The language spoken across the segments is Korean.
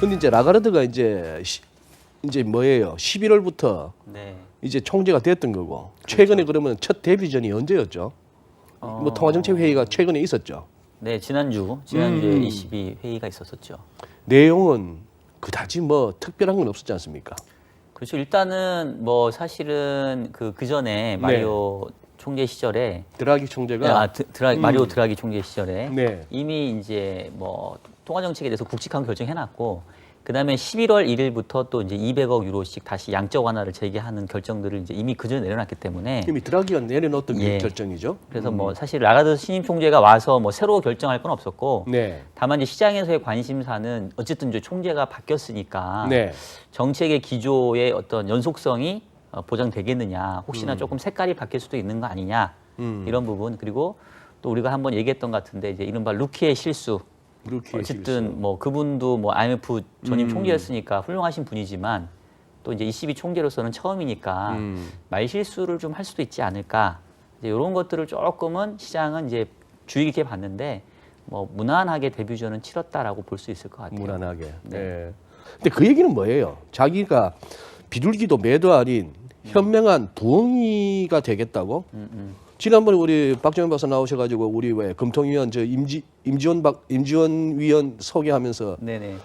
근데 이제 라가르드가 이제 뭐예요? 11월부터 네. 이제 총재가 됐던 거고 최근에 그러면 첫 데뷔전이 언제였죠? 뭐 통화정책 회의가 최근에 있었죠. 네, 지난주에 22 회의가 있었었죠. 내용은 그다지 뭐 특별한 건 없었지 않습니까? 그렇죠. 일단은 뭐 사실은 그 전에 마리오 총재 시절에 드라기 총재가 마리오 드라기 총재 시절에 네. 이미 이제 뭐 통화 정책에 대해서 굵직한 결정해놨고 그다음에 11월 1일부터 또 이제 200억 유로씩 다시 양적 완화를 재개하는 결정들을 이제 이미 그전에 내려놨기 때문에 이미 드라기가 내려놓았던 예. 결정이죠. 그래서 뭐 사실 라가르드 신임 총재가 와서 뭐 새로 결정할 건 없었고 네. 다만 이제 시장에서의 관심사는 어쨌든 이제 총재가 바뀌었으니까 네. 정책의 기조의 어떤 연속성이 보장되겠느냐, 혹시나 조금 색깔이 바뀔 수도 있는 거 아니냐 이런 부분, 그리고 또 우리가 한번 얘기했던 것 같은데 이제 이른바 루키의 실수. 어쨌든 뭐 그분도 뭐 IMF 전임 총재였으니까 훌륭하신 분이지만 또 이제 ECB 총재로서는 처음이니까 말 실수를 좀 할 수도 있지 않을까. 이제 이런 것들을 조금은 시장은 이제 주의 깊게 봤는데 뭐 무난하게 데뷔전은 치렀다라고 볼 수 있을 것 같아요. 무난하게. 네. 네. 근데 그 얘기는 뭐예요? 자기가 비둘기도 매도 아닌 현명한 부엉이가 되겠다고? 지난번에 우리 박정현 박사 나오셔가지고 우리 왜 금통위원 저 임지원 위원 소개하면서 네네.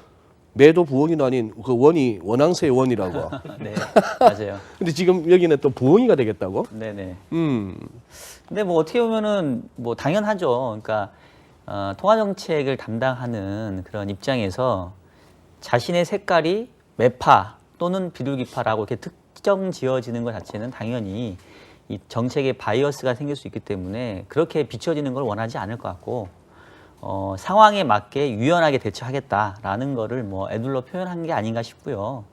매도 부엉이도 아닌 그 원이 원앙새 원이라고. 네, 맞아요. 근데 지금 여기는 또 부엉이가 되겠다고? 네네. 근데 뭐 어떻게 보면은 뭐 당연하죠. 그러니까 통화 정책을 담당하는 그런 입장에서 자신의 색깔이 매파 또는 비둘기파라고 이렇게 특정 지어지는 것 자체는 당연히 이 정책의 바이어스가 생길 수 있기 때문에 그렇게 비춰지는 걸 원하지 않을 것 같고 상황에 맞게 유연하게 대처하겠다라는 거를 뭐 애둘러 표현한 게 아닌가 싶고요.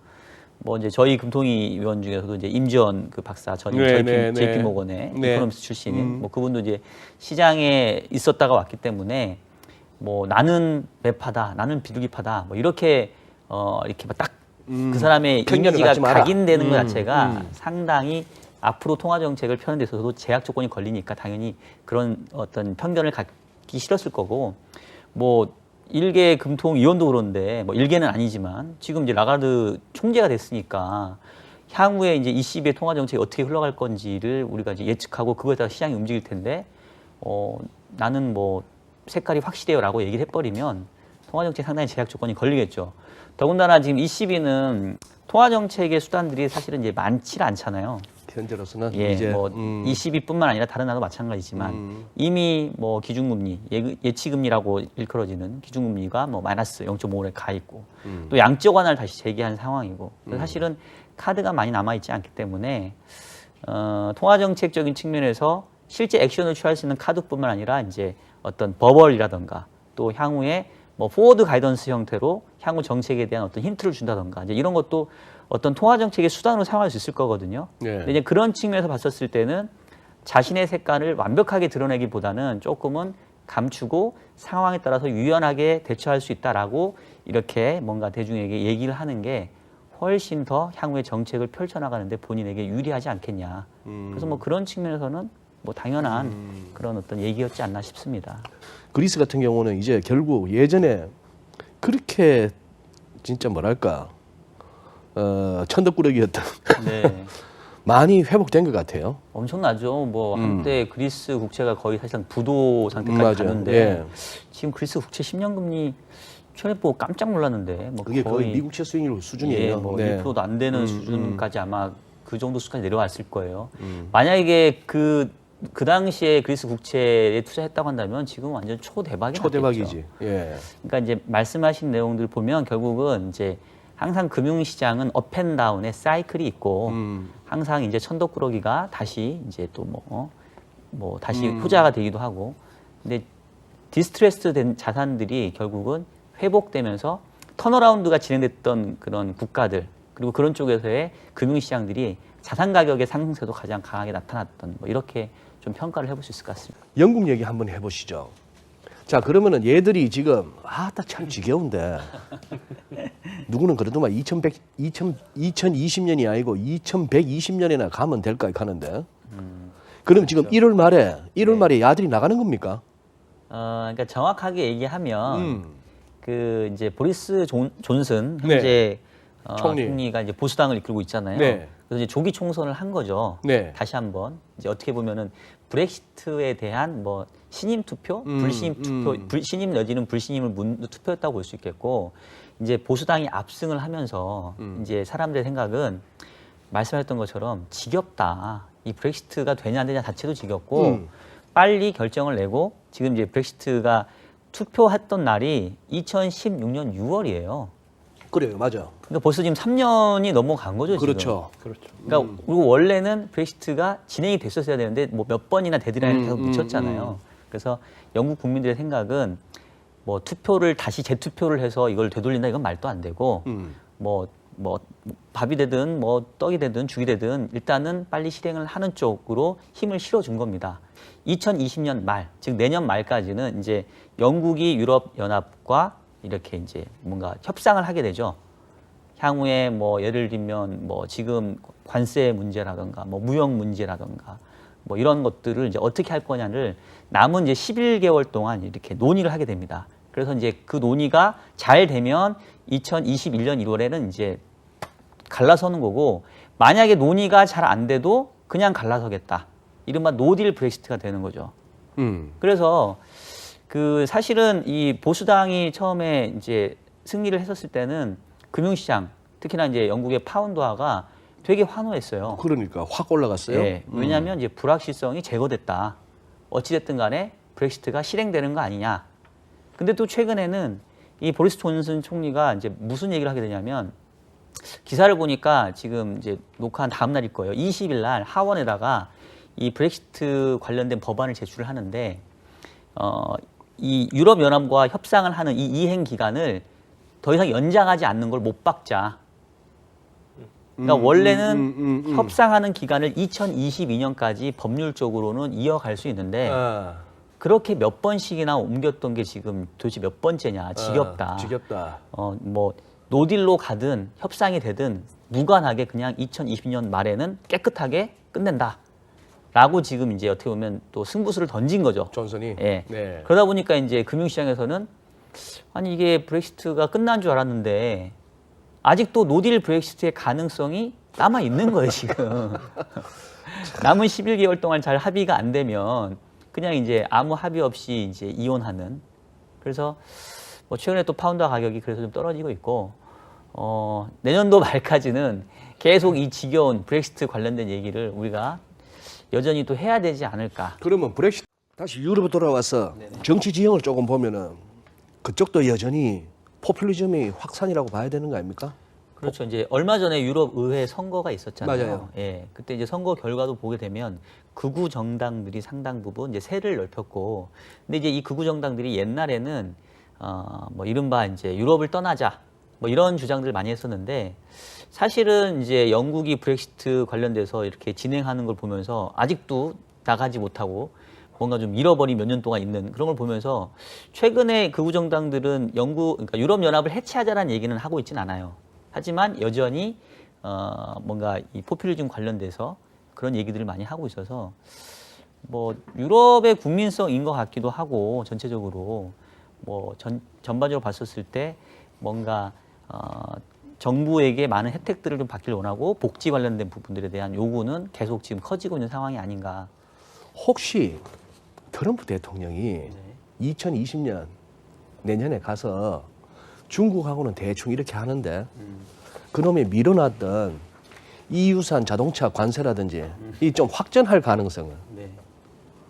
뭐 이제 저희 금통위 위원 중에서도 이제 임지원 그 박사 전임 JP 모건의 이코노미스트 출신인 뭐 그분도 이제 시장에 있었다가 왔기 때문에 뭐 나는 매파다, 나는 비둘기파다, 뭐 이렇게 이렇게 딱 그 사람의 이미지가 각인되는 것 자체가 상당히 앞으로 통화 정책을 펴는 데 있어서도 제약 조건이 걸리니까 당연히 그런 어떤 편견을 갖기 싫었을 거고, 뭐 일개 금통위원도 그런데 뭐 일개는 아니지만 지금 이제 라가르드 총재가 됐으니까 향후에 이제 ECB의 통화 정책이 어떻게 흘러갈 건지를 우리가 이제 예측하고 그거에 따라 시장이 움직일 텐데 나는 뭐 색깔이 확실해요라고 얘기를 해버리면 통화 정책 상당히 제약 조건이 걸리겠죠. 더군다나 지금 ECB는 통화 정책의 수단들이 사실은 이제 많지 않잖아요. 현재로서는 예, 이제 뭐 ECB뿐만 아니라 다른 나라도 마찬가지지만 이미 뭐 기준금리 예치금리라고 일컬어지는 기준금리가 뭐 마이너스 0.5에 가 있고 또 양적 완화를 다시 재개한 상황이고 사실은 카드가 많이 남아 있지 않기 때문에 통화 정책적인 측면에서 실제 액션을 취할 수 있는 카드뿐만 아니라 이제 어떤 버벌이라던가 또 향후에 뭐 포워드 가이던스 형태로 향후 정책에 대한 어떤 힌트를 준다던가 이제 이런 것도 어떤 통화 정책의 수단으로 사용할 수 있을 거거든요. 네. 근데 이제 그런 측면에서 봤었을 때는 자신의 색깔을 완벽하게 드러내기보다는 조금은 감추고 상황에 따라서 유연하게 대처할 수 있다라고 이렇게 뭔가 대중에게 얘기를 하는 게 훨씬 더 향후의 정책을 펼쳐나가는데 본인에게 유리하지 않겠냐. 그래서 뭐 그런 측면에서는 뭐 당연한 그런 어떤 얘기였지 않나 싶습니다. 그리스 같은 경우는 이제 결국 예전에 그렇게 진짜 뭐랄까 천덕꾸러기였던 네. 많이 회복된 것 같아요. 엄청나죠. 뭐 한때 그리스 국채가 거의 사실상 부도 상태까지 맞아요. 가는데 예. 지금 그리스 국채 10년 금리 최근에 보고 깜짝 놀랐는데 뭐 그게 거의 미국채 수익률 수준이에요. 예, 뭐 네. 1%도 안 되는 수준까지 아마 그 정도 수까지 내려왔을 거예요. 만약에 그 당시에 그리스 국채에 투자했다고 한다면 지금 완전 초대박이지. 예. 그러니까 이제 말씀하신 내용들 보면 결국은 이제 항상 금융시장은 업앤다운의 사이클이 있고 항상 이제 천덕꾸러기가 다시 이제 또 뭐 다시 후자가 되기도 하고, 근데 디스트레스 된 자산들이 결국은 회복되면서 턴어라운드가 진행됐던 그런 국가들 그리고 그런 쪽에서의 금융시장들이 자산 가격의 상승세도 가장 강하게 나타났던 뭐 이렇게 좀 평가를 해볼 수 있을 것 같습니다. 영국 얘기 한번 해보시죠. 자, 그러면은 얘들이 지금 참 지겨운데 누구는 그래도 막 2020년이 아니고 2120년이나 가면 될까 하는데 그럼 지금 1월 말에 야들이 나가는 겁니까? 그러니까 정확하게 얘기하면 그 이제 보리스 존슨 네. 현재 총리. 총리가 이제 보수당을 이끌고 있잖아요. 네. 그래서 이제 조기 총선을 한 거죠. 네. 다시 한번 이제 어떻게 보면은 브렉시트에 대한 뭐 신임 투표, 불신임 투표, 신임 내지는 불신임을 묻는 투표였다고 볼 수 있겠고, 이제 보수당이 압승을 하면서 이제 사람들의 생각은 말씀하셨던 것처럼 지겹다. 이 브렉시트가 되냐 안 되냐 자체도 지겹고 빨리 결정을 내고, 지금 이제 브렉시트가 투표했던 날이 2016년 6월이에요. 그래요, 맞아. 그러니까 벌써 지금 3년이 넘어간 거죠. 지금. 그렇죠. 그러니까 그리고 원래는 브렉시트가 진행이 됐었어야 되는데 뭐 몇 번이나 데드라인을 계속 늦췄잖아요. 그래서 영국 국민들의 생각은 뭐 투표를 다시 재투표를 해서 이걸 되돌린다, 이건 말도 안 되고 뭐 밥이 되든 뭐 떡이 되든 죽이 되든 일단은 빨리 실행을 하는 쪽으로 힘을 실어준 겁니다. 2020년 말, 즉 내년 말까지는 이제 영국이 유럽 연합과 이렇게 이제 뭔가 협상을 하게 되죠. 향후에 뭐 예를 들면 뭐 지금 관세 문제라든가 뭐 무역 문제라든가 뭐 이런 것들을 이제 어떻게 할 거냐를 남은 이제 11개월 동안 이렇게 논의를 하게 됩니다. 그래서 이제 그 논의가 잘 되면 2021년 1월에는 이제 갈라서는 거고, 만약에 논의가 잘 안 돼도 그냥 갈라서겠다. 이른바 노딜 브렉시트가 되는 거죠. 그래서 그 사실은 이 보수당이 처음에 이제 승리를 했었을 때는 금융시장, 특히나 이제 영국의 파운드화가 되게 환호했어요. 그러니까 확 올라갔어요. 네, 왜냐하면 이제 불확실성이 제거됐다. 어찌됐든 간에 브렉시트가 실행되는 거 아니냐. 근데 또 최근에는 이 보리스 존슨 총리가 이제 무슨 얘기를 하게 되냐면, 기사를 보니까 지금 이제 녹화한 다음 날일 거예요. 20일 날 하원에다가 이 브렉시트 관련된 법안을 제출을 하는데, 이 유럽 연합과 협상을 하는 이 이행 기간을 더 이상 연장하지 않는 걸 못 박자. 그러니까 원래는 협상하는 기간을 2022년까지 법률적으로는 이어갈 수 있는데 그렇게 몇 번씩이나 옮겼던 게 지금 도대체 몇 번째냐. 지겹다. 지겹다. 뭐 노딜로 가든 협상이 되든 무관하게 그냥 2020년 말에는 깨끗하게 끝낸다. 라고 지금 이제 어떻게 보면 또 승부수를 던진 거죠. 존슨이. 예. 네. 그러다 보니까 이제 금융시장에서는 아니 이게 브렉시트가 끝난 줄 알았는데 아직도 노딜 브렉시트의 가능성이 남아 있는 거예요, 지금. 남은 11개월 동안 잘 합의가 안 되면 그냥 이제 아무 합의 없이 이제 이혼하는. 그래서 뭐 최근에 또 파운드 가격이 그래서 좀 떨어지고 있고, 내년도 말까지는 계속 이 지겨운 브렉시트 관련된 얘기를 우리가 여전히 또 해야 되지 않을까. 그러면 브렉시트 다시 유럽으로 돌아와서 정치 지형을 조금 보면은 그쪽도 여전히 포퓰리즘이 확산이라고 봐야 되는 거 아닙니까? 그렇죠. 이제 얼마 전에 유럽 의회 선거가 있었잖아요. 맞아요. 예. 그때 이제 선거 결과도 보게 되면 극우 정당들이 상당 부분 이제 세를 넓혔고, 근데 이제 이 극우 정당들이 옛날에는 뭐 이른바 이제 유럽을 떠나자 뭐 이런 주장들을 많이 했었는데, 사실은 이제 영국이 브렉시트 관련돼서 이렇게 진행하는 걸 보면서 아직도 나가지 못하고 뭔가 좀 잃어버린 몇 년 동안 있는 그런 걸 보면서 최근에 극우 정당들은 그러니까 유럽 연합을 해체하자라는 얘기는 하고 있진 않아요. 하지만 여전히 뭔가 이 포퓰리즘 관련돼서 그런 얘기들을 많이 하고 있어서 뭐 유럽의 국민성인 것 같기도 하고, 전체적으로 뭐 전반적으로 봤었을 때 뭔가 정부에게 많은 혜택들을 좀 받기를 원하고 복지 관련된 부분들에 대한 요구는 계속 지금 커지고 있는 상황이 아닌가. 혹시 트럼프 대통령이 2020년 내년에 가서 중국하고는 대충 이렇게 하는데 그놈이 밀어놨던 EU산 자동차 관세라든지 이 좀 확전할 가능성은 네.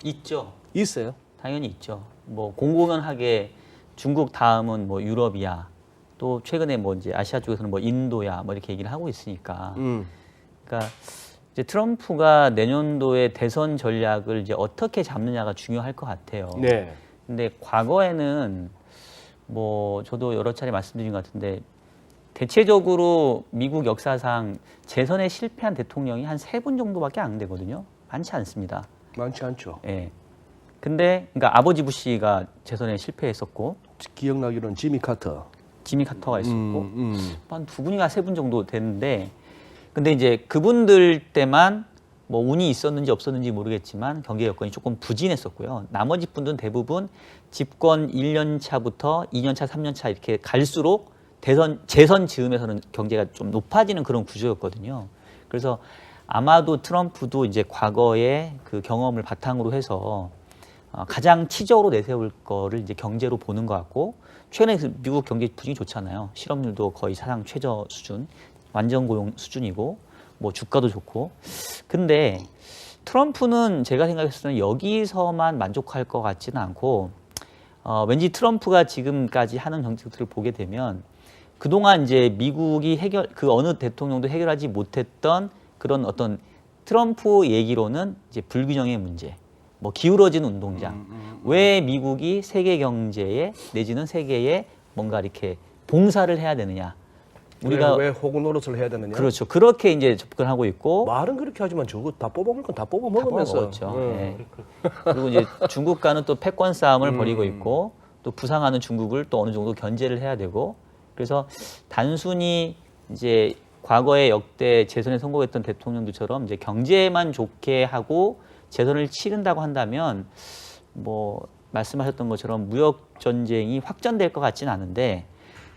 있죠. 있어요? 당연히 있죠. 뭐 공공연하게 중국 다음은 뭐 유럽이야. 또 최근에 뭐 이제 아시아 쪽에서는 뭐 인도야 뭐 이렇게 얘기를 하고 있으니까. 그러니까 이제 트럼프가 내년도에 대선 전략을 이제 어떻게 잡느냐가 중요할 것 같아요. 네. 근데 과거에는 뭐 저도 여러 차례 말씀드린 것 같은데 대체적으로 미국 역사상 재선에 실패한 대통령이 한 3분 정도밖에 안 되거든요. 많지 않습니다. 많지 않죠. 예. 근데 그러니까 아버지 부시가 재선에 실패했었고, 기억나기로는 지미 카터. 지미 카터가 있었고, 한 2분인가 3분 정도 됐는데, 근데 이제 그분들 때만 뭐 운이 있었는지 없었는지 모르겠지만 경제 여건이 조금 부진했었고요. 나머지 분들은 대부분 집권 1년 차부터 2년 차, 3년 차 이렇게 갈수록 재선 즈음에서는 경제가 좀 높아지는 그런 구조였거든요. 그래서 아마도 트럼프도 이제 과거의 그 경험을 바탕으로 해서 가장 치적으로 내세울 거를 이제 경제로 보는 것 같고, 최근에 미국 경제 분위기 좋잖아요. 실업률도 거의 사상 최저 수준, 완전 고용 수준이고, 뭐 주가도 좋고. 근데 트럼프는 제가 생각했을 때는 여기서만 만족할 것 같지는 않고, 왠지 트럼프가 지금까지 하는 정책들을 보게 되면 그동안 이제 미국이 그 어느 대통령도 해결하지 못했던 그런 어떤 트럼프 얘기로는 이제 불균형의 문제, 뭐 기울어진 운동장, 왜 미국이 세계 경제에 내지는 세계에 뭔가 이렇게 봉사를 해야 되느냐. 우리가 왜 호구 노릇을 해야 되느냐? 그렇죠. 그렇게 이제 접근하고 있고, 말은 그렇게 하지만 저거 다 뽑아먹을 건 다 다 뽑아먹으면서. 먹었죠. 네. 그리고 이제 중국과는 또 패권 싸움을 벌이고 있고, 또 부상하는 중국을 또 어느 정도 견제를 해야 되고, 그래서 단순히 이제 과거에 역대 재선에 성공했던 대통령들처럼 이제 경제만 좋게 하고 재선을 치른다고 한다면 뭐 말씀하셨던 것처럼 무역 전쟁이 확전될 것 같지는 않은데,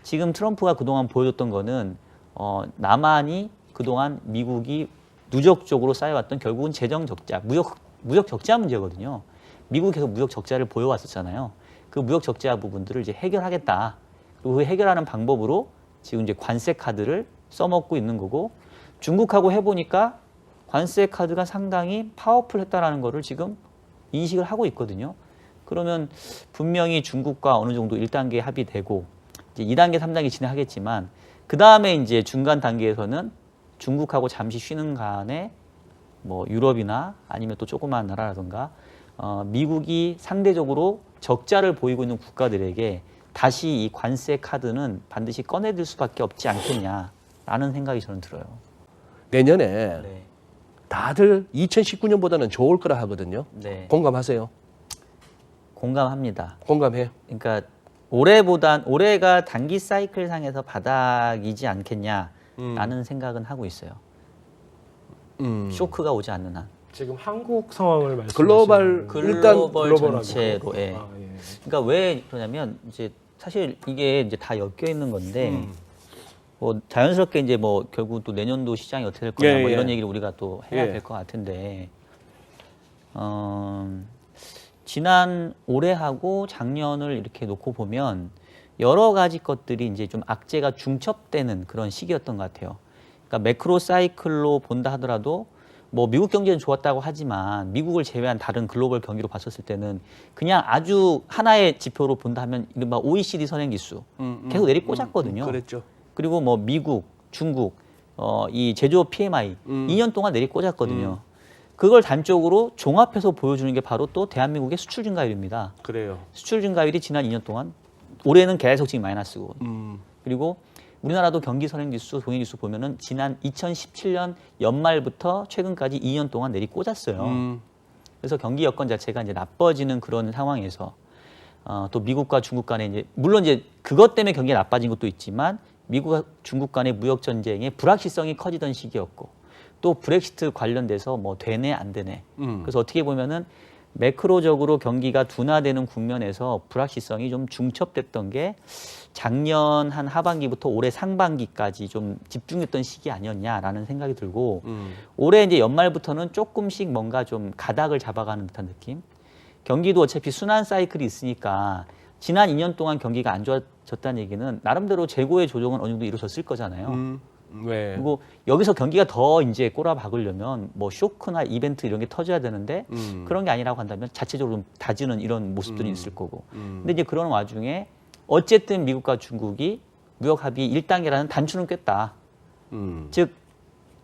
지금 트럼프가 그동안 보여줬던 거는 남한이 그동안 미국이 누적적으로 쌓여왔던 결국은 재정 적자, 무역 적자 문제거든요. 미국이 계속 무역 적자를 보여왔었잖아요. 그 무역 적자 부분들을 이제 해결하겠다. 그리고 그 해결하는 방법으로 지금 이제 관세 카드를 써먹고 있는 거고, 중국하고 해보니까 관세 카드가 상당히 파워풀했다라는 거를 지금 인식을 하고 있거든요. 그러면 분명히 중국과 어느 정도 1단계 합의되고 이제 2단계, 3단계 진행하겠지만, 그 다음에 이제 중간 단계에서는 중국하고 잠시 쉬는 간에 뭐 유럽이나 아니면 또 조그마한 나라라든가 미국이 상대적으로 적자를 보이고 있는 국가들에게 다시 이 관세 카드는 반드시 꺼내들 수밖에 없지 않겠냐라는 생각이 저는 들어요. 내년에 네. 다들 2019년보다는 좋을 거라 하거든요. 네. 공감하세요? 공감합니다. 공감해요? 그러니까 올해가 단기 사이클 상에서 바닥이지 않겠냐라는 생각은 하고 있어요. 쇼크가 오지 않는 한. 지금 한국 상황을 말씀하시는 글로벌 글로벌 글로벌하게. 전체로. 예. 아, 예. 그러니까 왜 그러냐면 이제 사실 이게 이제 다 엮여 있는 건데 뭐 자연스럽게 이제 뭐 결국 또 내년도 시장이 어떻게 될 거냐 예, 뭐 예. 이런 얘기를 우리가 또 해야 예. 될 것 같은데 지난 올해하고 작년을 이렇게 놓고 보면 여러 가지 것들이 이제 좀 악재가 중첩되는 그런 시기였던 것 같아요. 그러니까 매크로 사이클로 본다 하더라도 뭐 미국 경제는 좋았다고 하지만 미국을 제외한 다른 글로벌 경기로 봤었을 때는 그냥 아주 하나의 지표로 본다 하면 이른바 OECD 선행지수 계속 내리꽂았거든요. 그랬죠. 그리고 뭐 미국, 중국, 이 제조업 PMI 2년 동안 내리꽂았거든요. 그걸 단적으로 종합해서 보여주는 게 바로 또 대한민국의 수출 증가율입니다. 그래요. 수출 증가율이 지난 2년 동안 올해는 계속 지금 마이너스고 그리고 우리나라도 경기 선행지수, 동행지수 보면은 지난 2017년 연말부터 최근까지 2년 동안 내리꽂았어요. 그래서 경기 여건 자체가 이제 나빠지는 그런 상황에서 또 미국과 중국 간에 이제 물론 이제 그것 때문에 경기가 나빠진 것도 있지만 미국과 중국 간의 무역 전쟁의 불확실성이 커지던 시기였고 또 브렉시트 관련돼서 뭐 되네 안 되네. 그래서 어떻게 보면은 매크로적으로 경기가 둔화되는 국면에서 불확실성이 좀 중첩됐던 게 작년 한 하반기부터 올해 상반기까지 좀 집중했던 시기 아니었냐라는 생각이 들고 올해 이제 연말부터는 조금씩 뭔가 좀 가닥을 잡아가는 듯한 느낌. 경기도 어차피 순환 사이클이 있으니까 지난 2년 동안 경기가 안 좋아졌다는 얘기는 나름대로 재고의 조정은 어느 정도 이루어졌을 거잖아요. 왜? 그리고 여기서 경기가 더 이제 꼬라박으려면 뭐 쇼크나 이벤트 이런 게 터져야 되는데 그런 게 아니라고 한다면 자체적으로 좀 다지는 이런 모습들이 있을 거고. 근데 이제 그런 와중에 어쨌든 미국과 중국이 무역 합의 1단계라는 단추는 꿰다. 즉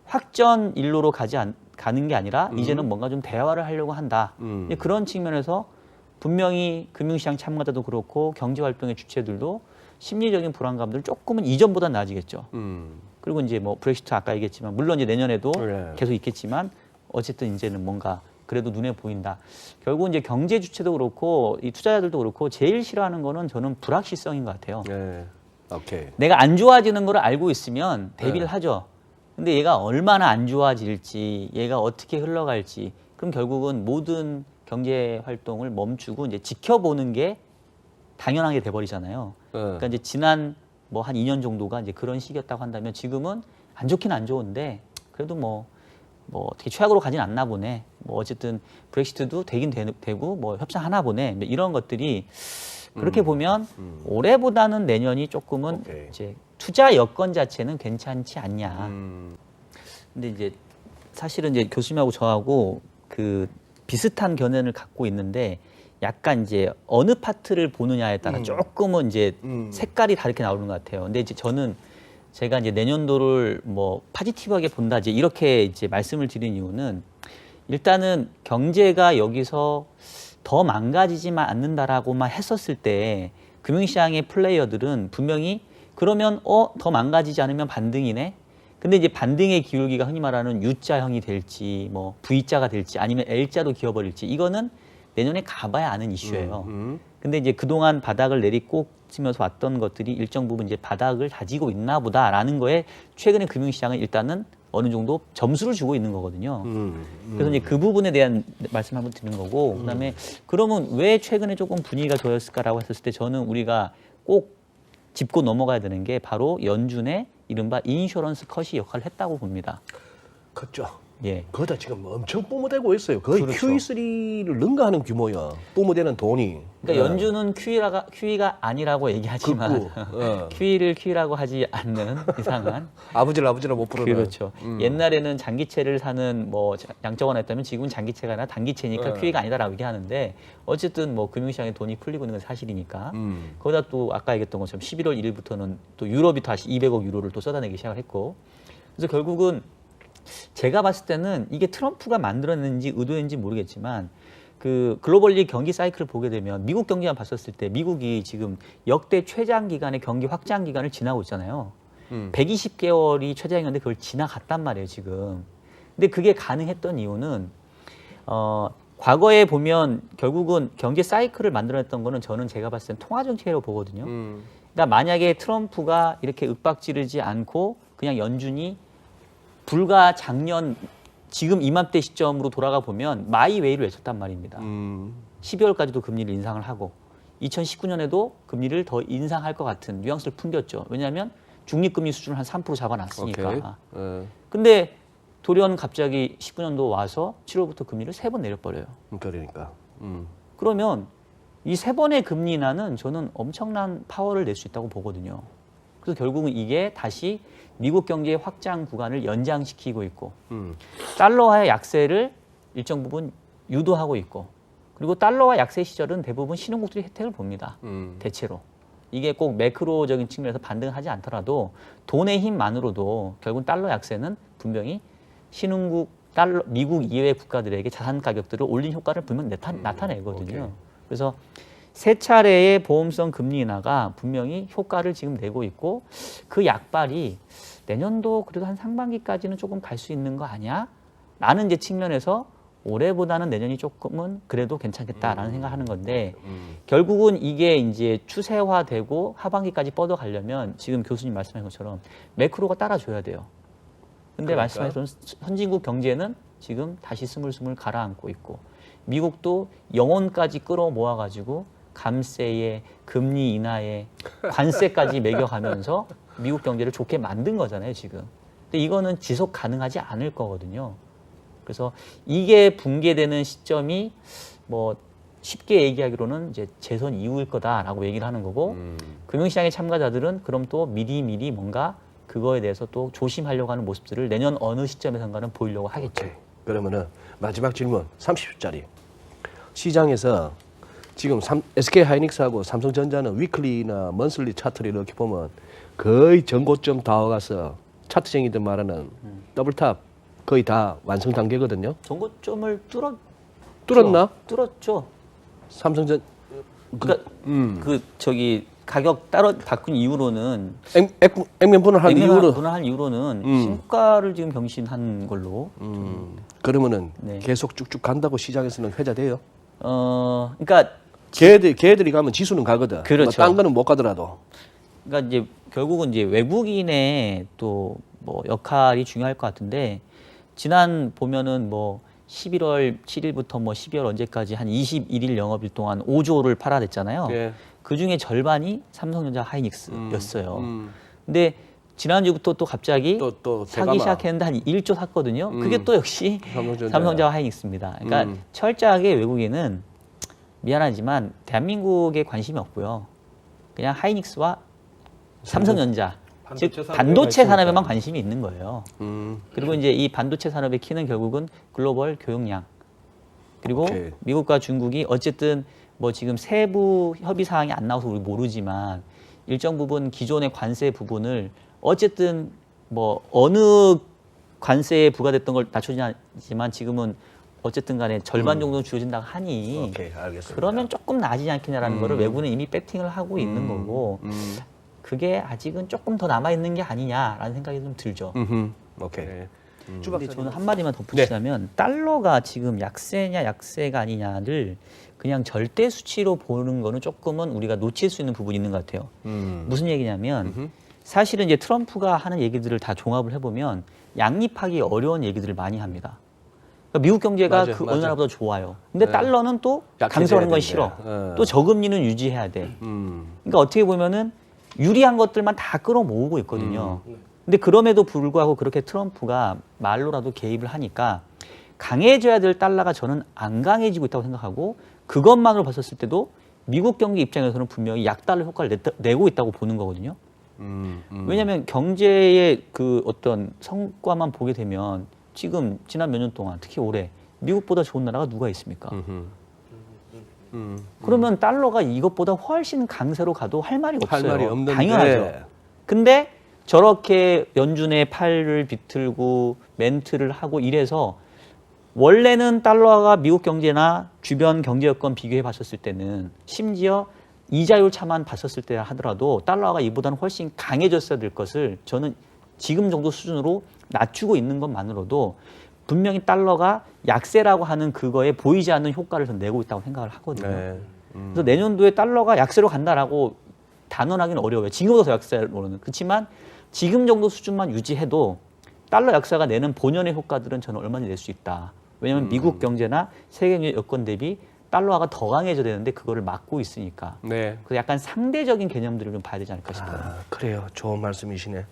확전 일로로 가는 게 아니라 이제는 뭔가 좀 대화를 하려고 한다. 이제 그런 측면에서 분명히 금융시장 참가자도 그렇고 경제활동의 주체들도 심리적인 불안감들 조금은 이전보다 나아지겠죠. 그리고 이제 뭐 브렉시트 아까 얘기했지만 물론 이제 내년에도 네. 계속 있겠지만 어쨌든 이제는 뭔가 그래도 눈에 보인다. 결국 이제 경제 주체도 그렇고 이 투자자들도 그렇고 제일 싫어하는 거는 저는 불확실성인 것 같아요. 네. 오케이. 내가 안 좋아지는 걸 알고 있으면 대비를 네. 하죠. 근데 얘가 얼마나 안 좋아질지, 얘가 어떻게 흘러갈지, 그럼 결국은 모든 경제 활동을 멈추고 이제 지켜보는 게 당연하게 돼버리잖아요. 그러니까 이제 지난 뭐 한 2년 정도가 이제 그런 시기였다고 한다면 지금은 안 좋긴 안 좋은데 그래도 뭐 어떻게 최악으로 가진 않나 보네. 뭐 어쨌든 브렉시트도 되긴 되고 뭐 협상하나 보네. 이런 것들이 그렇게 보면 올해보다는 내년이 조금은 오케이. 이제 투자 여건 자체는 괜찮지 않냐. 근데 이제 사실은 이제 교수님하고 저하고 그 비슷한 견해를 갖고 있는데 약간 이제 어느 파트를 보느냐에 따라 조금은 이제 색깔이 다르게 나오는 것 같아요. 근데 이제 저는 제가 이제 내년도를 뭐 파지티브하게 본다 이제 이렇게 이제 말씀을 드린 이유는 일단은 경제가 여기서 더 망가지지만 않는다라고만 했었을 때 금융시장의 플레이어들은 분명히 그러면 더 망가지지 않으면 반등이네. 근데 이제 반등의 기울기가 흔히 말하는 U자형이 될지 뭐 V자가 될지 아니면 L자로 기어버릴지 이거는 내년에 가봐야 아는 이슈예요. 근데 이제 그동안 바닥을 내리꽂으면서 왔던 것들이 일정 부분 이제 바닥을 다지고 있나 보다라는 거에 최근에 금융시장은 일단은 어느 정도 점수를 주고 있는 거거든요. 그래서 이제 그 부분에 대한 말씀 한번 드리는 거고, 그다음에 그러면 왜 최근에 조금 분위기가 좋았을까라고 했었을 때 저는 우리가 꼭 짚고 넘어가야 되는 게 바로 연준의 이른바 인슈런스 컷이 역할을 했다고 봅니다. 컸죠. 예. 그거다 지금 엄청 뿜어대고 있어요. 거의 그렇죠. QE3를 능가하는 규모야. 뿜어대는 돈이. 그러니까 연준은 QE가 아니라고 얘기하지만 QE를 QE라고 하지 않는 이상한 아버지를 못 부르는. 그렇죠. 옛날에는 장기채를 사는 뭐 양적완화 했다면 지금은 장기채가 아니라 단기채니까 QE가 아니다라고 얘기하는데 어쨌든 뭐 금융시장에 돈이 풀리고 있는 건 사실이니까 거기다 또 아까 얘기했던 것처럼 11월 1일부터는 또 유럽이 다시 200억 유로를 또 쏟아내기 시작을 했고 그래서 결국은 제가 봤을 때는 이게 트럼프가 만들어냈는지 의도했는지 모르겠지만 그 글로벌리 경기 사이클을 보게 되면 미국 경기만 봤었을 때 미국이 지금 역대 최장 기간의 경기 확장 기간을 지나고 있잖아요. 120개월이 최장이었는데 그걸 지나갔단 말이에요, 지금. 근데 그게 가능했던 이유는 과거에 보면 결국은 경제 사이클을 만들어냈던 거는 저는 제가 봤을 땐 통화 정책이라고 보거든요. 그러니까 만약에 트럼프가 이렇게 윽박지르지 않고 그냥 연준이 불과 작년 지금 이맘때 시점으로 돌아가 보면 마이웨이를 외쳤단 말입니다. 12월까지도 금리를 인상을 하고 2019년에도 금리를 더 인상할 것 같은 뉘앙스를 풍겼죠. 왜냐하면 중립금리 수준을 한 3% 잡아놨으니까. 근데 돌연 갑자기 19년도 와서 7월부터 금리를 3번 내려버려요. 그러니까. 그러면 이 3번의 금리 인하는 저는 엄청난 파워를 낼 수 있다고 보거든요. 그래서 결국은 이게 다시 미국 경제의 확장 구간을 연장시키고 있고 달러화의 약세를 일정 부분 유도하고 있고 그리고 달러화 약세 시절은 대부분 신흥국들이 혜택을 봅니다. 대체로. 이게 꼭 매크로적인 측면에서 반등하지 않더라도 돈의 힘만으로도 결국 달러 약세는 분명히 신흥국, 미국 이외의 국가들에게 자산 가격들을 올린 효과를 분명 나타내거든요. 그래서 세 차례의 보험성 금리 인하가 분명히 효과를 지금 내고 있고 그 약발이 내년도 그래도 한 상반기까지는 조금 갈 수 있는 거 아니야? 라는 이제 측면에서 올해보다는 내년이 조금은 그래도 괜찮겠다라는 생각하는 건데 결국은 이게 이제 추세화되고 하반기까지 뻗어가려면 지금 교수님 말씀하신 것처럼 매크로가 따라줘야 돼요. 근데 말씀하신 선진국 경제는 지금 다시 스물스물 가라앉고 있고 미국도 영혼까지 끌어모아가지고 감세에 금리 인하에 관세까지 매겨가면서 미국 경제를 좋게 만든 거잖아요, 지금. 근데 이거는 지속 가능하지 않을 거거든요. 그래서 이게 붕괴되는 시점이 뭐 쉽게 얘기하기로는 이제 재선 이후일 거다라고 얘기를 하는 거고 금융시장의 참가자들은 그럼 또 미리 뭔가 그거에 대해서 또 조심하려고 하는 모습들을 내년 어느 시점에선가는 보이려고 하겠죠. 오케이. 그러면은 마지막 질문 30초짜리. 시장에서 지금 SK하이닉스하고 삼성전자는 위클리나 먼슬리 차트를 이렇게 보면 거의 전고점 다 와가서 차트쟁이들 말하는 더블탑 거의 다 완성 단계거든요. 전고점을 뚫었나? 뚫었죠. 삼성전 그러니까 그 저기 가격 따로 바꾼 이후로는 액면 분할한 이후로 분할한 이후로는 신가를 지금 경신한 걸로. 그러면은 네. 계속 쭉쭉 간다고 시장에서는 회자돼요. 그러니까 걔들이 가면 지수는 가거든. 그렇죠. 딴 거는 못 가더라도. 그러니까 이제 결국은 이제 외국인의 또 뭐 역할이 중요할 것 같은데 지난 보면은 뭐 11월 7일부터 뭐 12월 언제까지 한 21일 영업일 동안 5조를 팔아냈잖아요. 예. 그 중에 절반이 삼성전자 하이닉스였어요. 근데 지난주부터 또 갑자기 또 사기 대가마. 시작했는데 한 1조 샀거든요. 그게 또 역시 삼성전자야. 삼성전자 하이닉스입니다. 그러니까 철저하게 외국인은 미안하지만 대한민국에 관심이 없고요. 그냥 하이닉스와 삼성전자, 즉 반도체 산업에 반도체 관심이 산업에만 있다. 관심이 있는 거예요. 음. 그리고 이제 이 반도체 산업의 키는 결국은 글로벌 교역량. 그리고 오케이. 미국과 중국이 어쨌든 뭐 지금 세부 협의 사항이 안 나와서 우리 모르지만 일정 부분 기존의 관세 부분을 어쨌든 뭐 어느 관세에 부과됐던 걸 낮춰지지만 지금은 어쨌든 간에 절반 정도는 줄여진다고 하니 오케이, 알겠습니다. 그러면 조금 나아지지 않겠냐라는 거를 외부는 이미 배팅을 하고 있는 거고 그게 아직은 조금 더 남아 있는 게 아니냐라는 생각이 좀 들죠. 오케이. 근데 저는 한마디만 덧붙이자면 달러가 지금 약세냐 약세가 아니냐를 그냥 절대 수치로 보는 거는 조금은 우리가 놓칠 수 있는 부분이 있는 것 같아요. 무슨 얘기냐면 사실은 이제 트럼프가 하는 얘기들을 다 종합을 해보면 양립하기 어려운 얘기들을 많이 합니다. 그러니까 미국 경제가 맞아, 그 맞아. 어느 나라보다 좋아요. 근데 네. 달러는 또 약해져야 강세하는 건 된대. 싫어. 네. 또 저금리는 유지해야 돼. 그러니까 어떻게 보면은 유리한 것들만 다 끌어모으고 있거든요. 근데 그럼에도 불구하고 그렇게 트럼프가 말로라도 개입을 하니까 강해져야 될 달러가 저는 안 강해지고 있다고 생각하고 그것만으로 봤었을 때도 미국 경제 입장에서는 분명히 약달러 효과를 내고 있다고 보는 거거든요. 왜냐하면 경제의 그 어떤 성과만 보게 되면 지금 지난 몇 년 동안 특히 올해 미국보다 좋은 나라가 누가 있습니까? 그러면 달러가 이것보다 훨씬 강세로 가도 할 말이 없어요. 할 말이 없는데. 당연하죠. 근데 저렇게 연준의 팔을 비틀고 멘트를 하고 이래서 원래는 달러가 미국 경제나 주변 경제 여건 비교해 봤었을 때는 심지어 이자율 차만 봤었을 때 하더라도 달러가 이보다는 훨씬 강해졌어야 될 것을 저는 지금 정도 수준으로 낮추고 있는 것만으로도 분명히 달러가 약세라고 하는 그거에 보이지 않는 효과를 전 내고 있다고 생각을 하거든요. 네. 그래서 내년도에 달러가 약세로 간다라고 단언하기는 어려워요. 지금보다 더 약세로는. 그렇지만 지금 정도 수준만 유지해도 달러 약세가 내는 본연의 효과들은 저는 얼마든지 낼 수 있다. 왜냐하면 미국 경제나 세계 경제 여건 대비 달러화가 더 강해져야 되는데 그거를 막고 있으니까. 네. 그래서 약간 상대적인 개념들을 좀 봐야 되지 않을까 싶어요. 그래요. 좋은 말씀이시네.